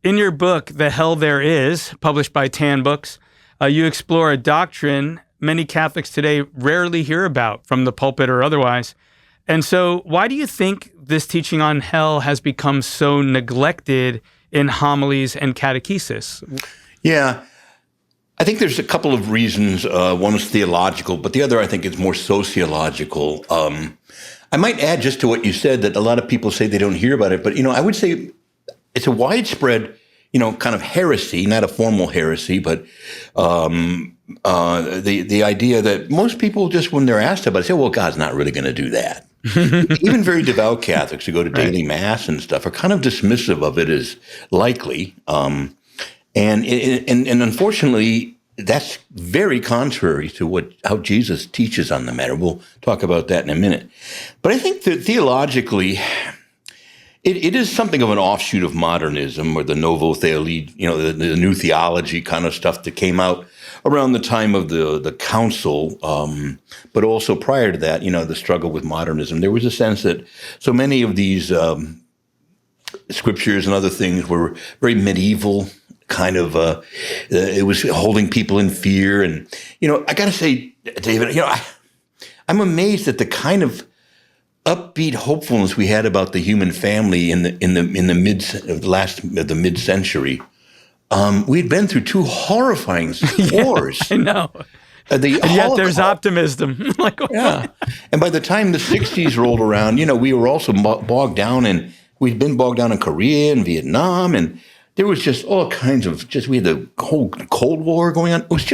in your book, The Hell There Is, published by Tan Books, you explore a doctrine many Catholics today rarely hear about from the pulpit or otherwise. And so why do you think this teaching on hell has become so neglected in homilies and catechesis? Yeah, I think there's a couple of reasons. One is theological, but the other, I think, is more sociological. I might add just to what you said that a lot of people say they don't hear about it, but, I would say it's a widespread, kind of heresy, not a formal heresy, but the idea that most people just, when they're asked about it, say, well, God's not really going to do that. Even very devout Catholics who go to daily mass and stuff are kind of dismissive of it as likely. And unfortunately, that's very contrary to how Jesus teaches on the matter. We'll talk about that in a minute. But I think that theologically, it is something of an offshoot of modernism, or the Novo Theology, the new theology kind of stuff that came out around the time of the council, but also prior to that, the struggle with modernism. There was a sense that so many of these scriptures and other things were very medieval, kind of, it was holding people in fear. And, I got to say, David, I'm amazed at the kind of upbeat hopefulness we had about the human family in the mid-century. We'd been through two horrifying wars. I know. And yet there's optimism. Yeah. And by the time the 60s rolled around, we were also bogged down, and we'd been bogged down in Korea and Vietnam, and there was just all kinds of we had the whole Cold War going on. It was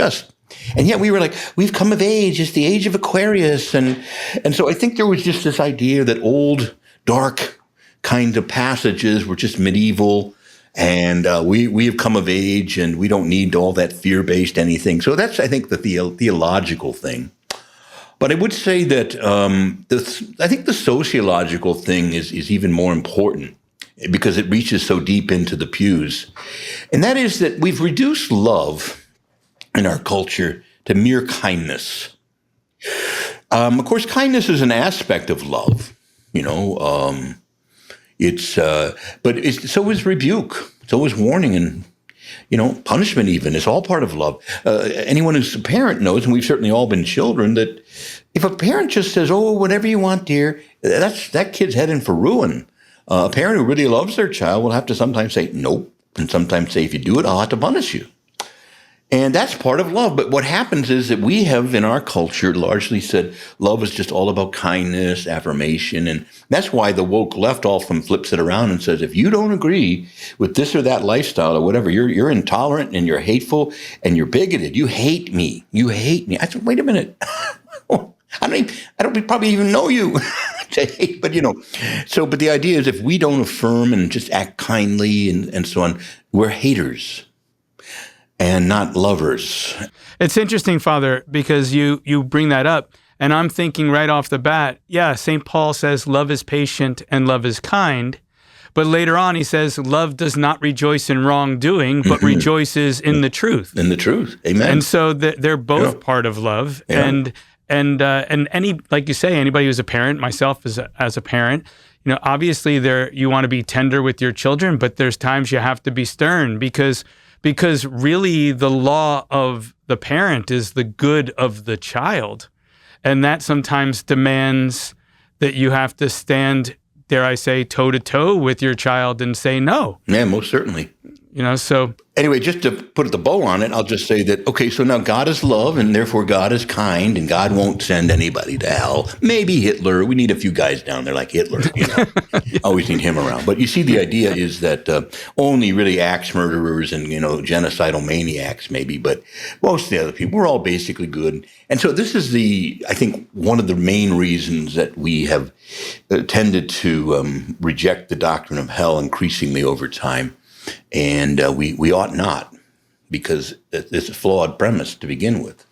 and yet we were like, we've come of age. It's the age of Aquarius. And so I think there was just this idea that old, dark kind of passages were just medieval, and we have come of age, and we don't need all that fear-based anything. So that's, I think, the theological thing. But I would say that I think the sociological thing is even more important, because it reaches so deep into the pews. And that is that we've reduced love in our culture to mere kindness. Of course, kindness is an aspect of love, but so is rebuke, so is warning, and, punishment even is all part of love. Anyone who's a parent knows, and we've certainly all been children, that if a parent just says, oh, whatever you want, dear, that kid's heading for ruin. A parent who really loves their child will have to sometimes say, nope, and sometimes say, if you do it, I'll have to punish you. And that's part of love. But what happens is that we have, in our culture, largely said love is just all about kindness, affirmation. And that's why the woke left often flips it around and says, if you don't agree with this or that lifestyle or whatever, you're intolerant and you're hateful and you're bigoted. You hate me. You hate me. I said, wait a minute. I don't probably even know you to hate, but but the idea is, if we don't affirm and just act kindly and so on, we're haters and not lovers. It's interesting, Father, because you bring that up, and I'm thinking right off the bat, St. Paul says love is patient and love is kind, but later on he says love does not rejoice in wrongdoing, but rejoices in the truth. In the truth, amen. And so they're both part of love, and any, like you say, anybody who's a parent, myself as a parent, obviously you want to be tender with your children, but there's times you have to be stern, because really the law of the parent is the good of the child. And that sometimes demands that you have to stand, dare I say, toe-to-toe with your child and say no. Yeah, most certainly. So... Anyway, just to put the bow on it, I'll just say that, okay, so now God is love, and therefore God is kind, and God won't send anybody to hell. Maybe Hitler. We need a few guys down there like Hitler, Always need him around. But you see, the idea is that only really axe murderers and, genocidal maniacs maybe, but most of the other people, we're all basically good. And so this is I think, one of the main reasons that we have tended to reject the doctrine of hell increasingly over time. And we ought not, because it's a flawed premise to begin with.